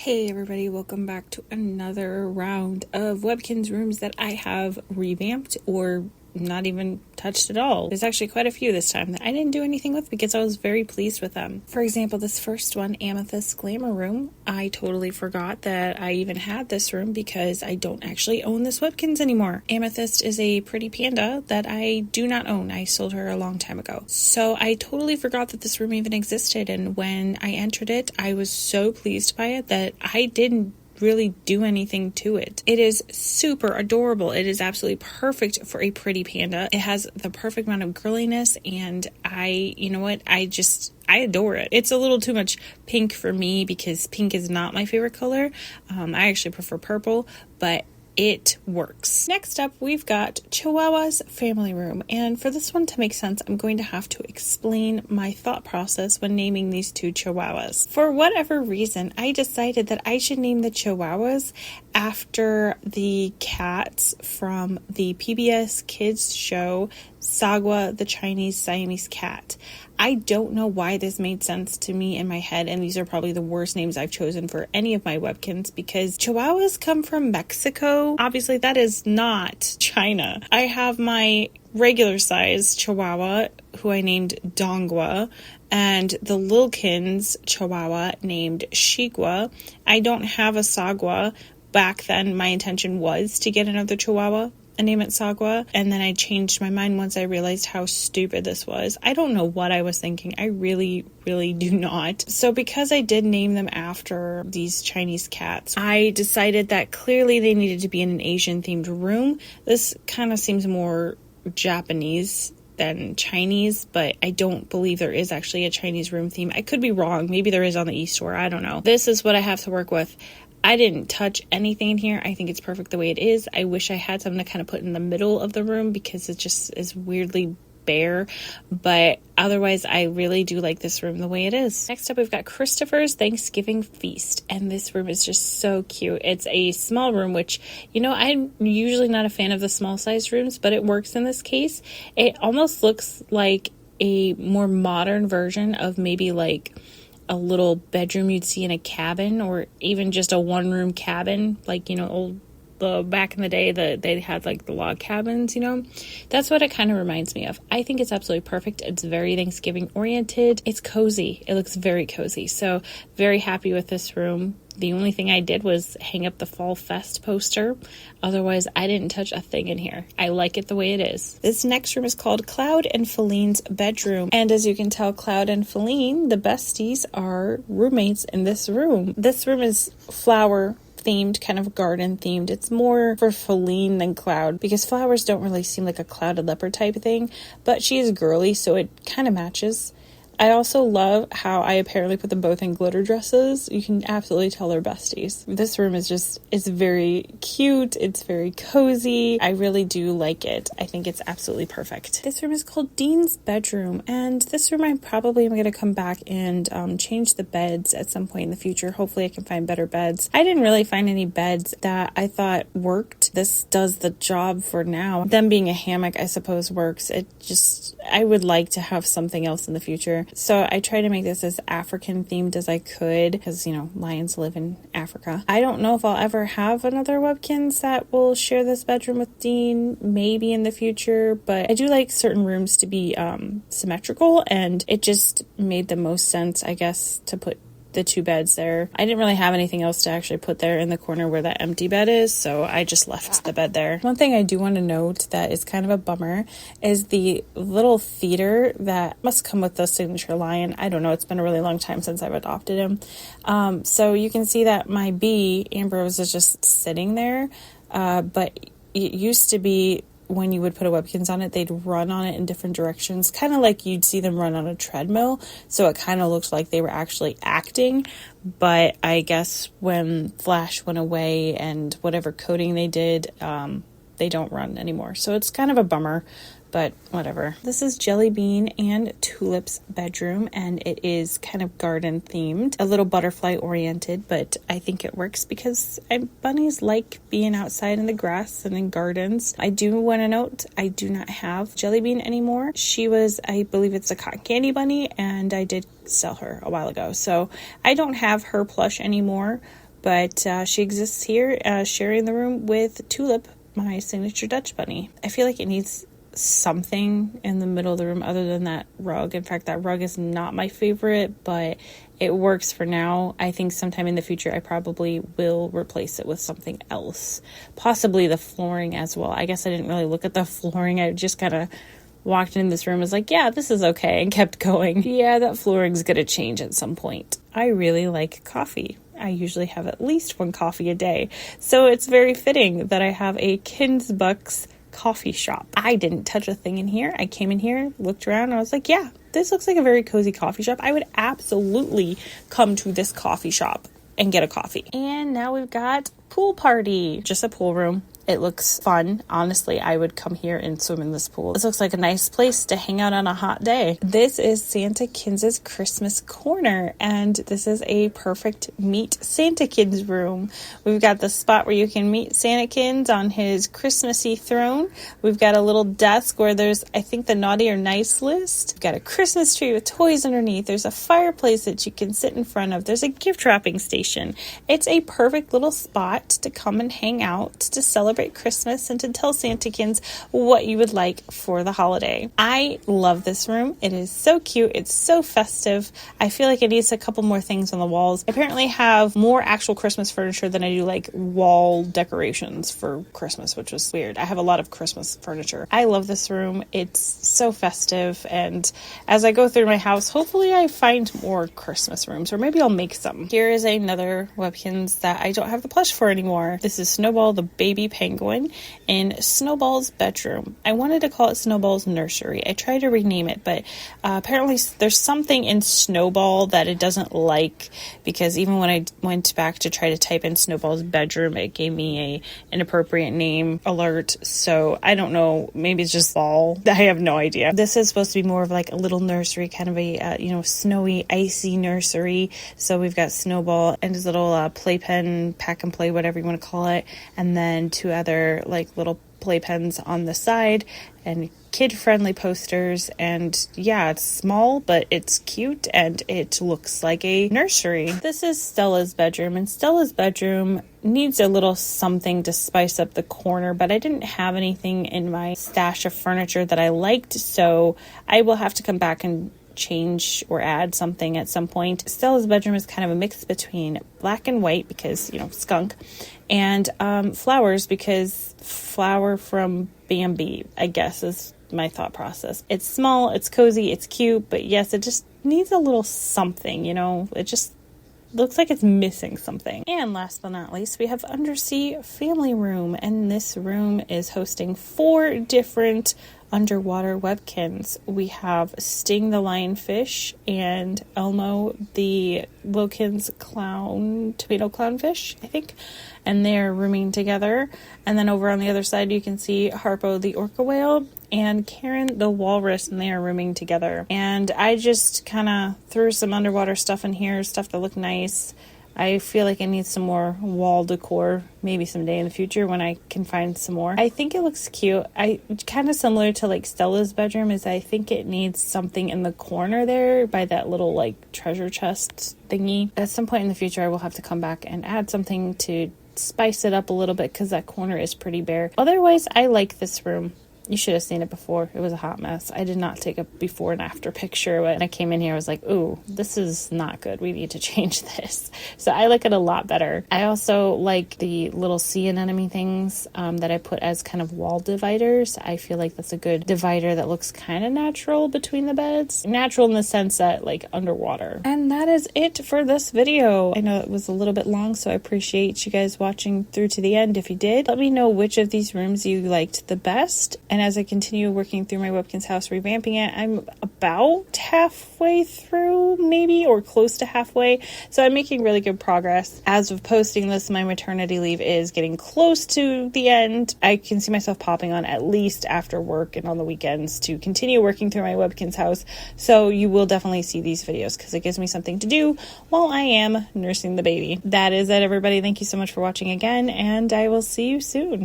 Hey everybody, welcome back to another round of Webkinz rooms that I have revamped or not even touched at all. There's actually quite a few this time that I didn't do anything with because I was very pleased with them. For example, this first one, Amethyst Glamour Room, I totally forgot that I even had this room because I don't actually own this Webkinz anymore. Amethyst is a pretty panda that I do not own. I sold her a long time ago. So I totally forgot that this room even existed, and when I entered it, I was so pleased by it that I didn't really do anything to it. It is super adorable. It is absolutely perfect for a pretty panda. It has the perfect amount of girliness, and I adore it. It's a little too much pink for me because pink is not my favorite color. I actually prefer purple, but it works. Next up, we've got Chihuahua's Family Room, and for this one to make sense, I'm going to have to explain my thought process when naming these two Chihuahuas. For whatever reason, I decided that I should name the Chihuahuas after the cats from the PBS Kids show Sagwa the Chinese Siamese Cat. I don't know why this made sense to me in my head, and these are probably the worst names I've chosen for any of my Webkinz because Chihuahuas come from Mexico. Obviously, that is not China. I have my regular size Chihuahua, who I named Dongua, and the Lilkins Chihuahua named Shigua. I don't have a Sagwa. Back then, my intention was to get another Chihuahua and name it Sagwa, and then I changed my mind once I realized how stupid this was. I don't know what I was thinking. I really do not. So because I did name them after these Chinese cats, I decided that clearly they needed to be in an Asian themed room. This kind of seems more Japanese than Chinese, but I don't believe there is actually a Chinese room theme. I could be wrong. Maybe there is on the East Shore. I don't know. This is what I have to work with. I didn't touch anything in here. I think it's perfect the way it is. I wish I had something to kind of put in the middle of the room because it just is weirdly bare, but otherwise I really do like this room the way it is. Next up, we've got Christopher's Thanksgiving Feast, and this room is just so cute. It's a small room, which, I'm usually not a fan of the small size rooms, but it works in this case. It almost looks like a more modern version of maybe like a little bedroom you'd see in a cabin, or even just a one-room cabin, like, back in the day that they had like the log cabins, that's what it kind of reminds me of. I think it's absolutely perfect. It's very Thanksgiving oriented. It's cozy. It looks very cozy. So very happy with this room. The only thing I did was hang up the Fall Fest poster. Otherwise, I didn't touch a thing in here. I like it the way it is. This next room is called Cloud and Feline's Bedroom. And as you can tell, Cloud and Feline, the besties, are roommates in this room. This room is flower themed, kind of garden themed. It's more for Feline than Cloud because flowers don't really seem like a clouded leopard type thing, but she is girly, so it kind of matches. I also love how I apparently put them both in glitter dresses. You can absolutely tell they're besties. This room is very cute. It's very cozy. I really do like it. I think it's absolutely perfect. This room is called Dean's Bedroom, and this room I probably am going to come back and change the beds at some point in the future. Hopefully I can find better beds. I didn't really find any beds that I thought worked. This does the job for now. Them being a hammock, I suppose, works. I would like to have something else in the future. So I tried to make this as African themed as I could because, lions live in Africa. I don't know if I'll ever have another Webkinz that will share this bedroom with Dean, maybe in the future, but I do like certain rooms to be symmetrical, and it just made the most sense, I guess, to put the two beds there. I didn't really have anything else to actually put there in the corner where that empty bed is, so I just left the bed there. One thing I do want to note that is kind of a bummer is the little feeder that must come with the signature lion. I don't know, it's been a really long time since I've adopted him. So you can see that my bee, Ambrose, is just sitting there, but it used to be when you would put a Webkinz on it, they'd run on it in different directions, kind of like you'd see them run on a treadmill. So it kind of looked like they were actually acting. But I guess when Flash went away and whatever coding they did, they don't run anymore. So it's kind of a bummer, but whatever. This is Jellybean and Tulip's bedroom, and it is kind of garden themed, a little butterfly oriented, but I think it works because bunnies like being outside in the grass and in gardens. I do want to note, I do not have Jellybean anymore. She was, I believe it's a cotton candy bunny, and I did sell her a while ago, so I don't have her plush anymore. but she exists here, sharing the room with Tulip, my signature Dutch bunny. I feel like it needs something in the middle of the room other than that rug. In fact, that rug is not my favorite, but it works for now. I think sometime in the future I probably will replace it with something else, possibly the flooring as well. I guess I didn't really look at the flooring. I just kind of walked in this room, was like, yeah, this is okay, and kept going. Yeah, that flooring's gonna change at some point. I really like coffee. I usually have at least one coffee a day, so it's very fitting that I have a Kinzbucks coffee shop. I didn't touch a thing in here. I came in here, looked around, and I was like, yeah, this looks like a very cozy coffee shop. I would absolutely come to this coffee shop and get a coffee. And now we've got pool party, just a pool room. It looks fun. Honestly, I would come here and swim in this pool. This looks like a nice place to hang out on a hot day. This is ShepardKinz's Christmas corner, and this is a perfect meet ShepardKinz room. We've got the spot where you can meet ShepardKinz on his Christmassy throne. We've got a little desk where there's, I think, the naughty or nice list. We've got a Christmas tree with toys underneath. There's a fireplace that you can sit in front of. There's a gift wrapping station. It's a perfect little spot to come and hang out, to celebrate Christmas, and to tell ShepardKinz what you would like for the holiday. I love this room. It is so cute. It's so festive. I feel like it needs a couple more things on the walls. I apparently have more actual Christmas furniture than I do like wall decorations for Christmas, which was weird. I have a lot of Christmas furniture. I love this room. It's so festive, and as I go through my house, hopefully I find more Christmas rooms, or maybe I'll make some. Here is another Webkinz that I don't have the plush for anymore. This is Snowball the baby penguin in Snowball's bedroom. I wanted to call it Snowball's nursery. I tried to rename it, but apparently there's something in Snowball that it doesn't like, because even when I went back to try to type in Snowball's bedroom, it gave me a inappropriate name alert. So I don't know, maybe it's just Ball. I have no idea. This is supposed to be more of like a little nursery, kind of a snowy, icy nursery. So we've got Snowball and his little playpen, pack and play, whatever you want to call it, and then two other like little playpens on the side, and kid-friendly posters. And yeah, it's small, but it's cute, and it looks like a nursery. This is Stella's bedroom, and Stella's bedroom needs a little something to spice up the corner, but I didn't have anything in my stash of furniture that I liked, so I will have to come back and change or add something at some point. Stella's bedroom is kind of a mix between black and white, because, skunk, and flowers, because flower from Bambi, I guess, is my thought process. It's small, it's cozy, it's cute, but yes, it just needs a little something, it just looks like it's missing something. And last but not least, we have Undersea Family Room, and this room is hosting 4 different underwater Webkinz. We have Sting the lionfish and Elmo the Wilkins tomato clownfish, I think, and they're rooming together. And then over on the other side you can see Harpo the orca whale and Karen the walrus, and they are rooming together. And I just kind of threw some underwater stuff in here, stuff that looked nice. I feel like I need some more wall decor, maybe someday in the future when I can find some more. I think it looks cute. Kind of similar to like Stella's bedroom, is I think it needs something in the corner there by that little like treasure chest thingy. At some point in the future I will have to come back and add something to spice it up a little bit, because that corner is pretty bare. Otherwise, I like this room. You should have seen it before. It was a hot mess. I did not take a before and after picture. When I came in here, I was like, ooh, this is not good. We need to change this. So I like it a lot better. I also like the little sea anemone things that I put as kind of wall dividers. I feel like that's a good divider that looks kind of natural between the beds. Natural in the sense that like underwater. And that is it for this video. I know it was a little bit long, so I appreciate you guys watching through to the end. If you did, let me know which of these rooms you liked the best. And as I continue working through my Webkinz house, revamping it, I'm about halfway through, maybe, or close to halfway. So I'm making really good progress. As of posting this, my maternity leave is getting close to the end. I can see myself popping on at least after work and on the weekends to continue working through my Webkinz house. So you will definitely see these videos, because it gives me something to do while I am nursing the baby. That is it, everybody. Thank you so much for watching again, and I will see you soon.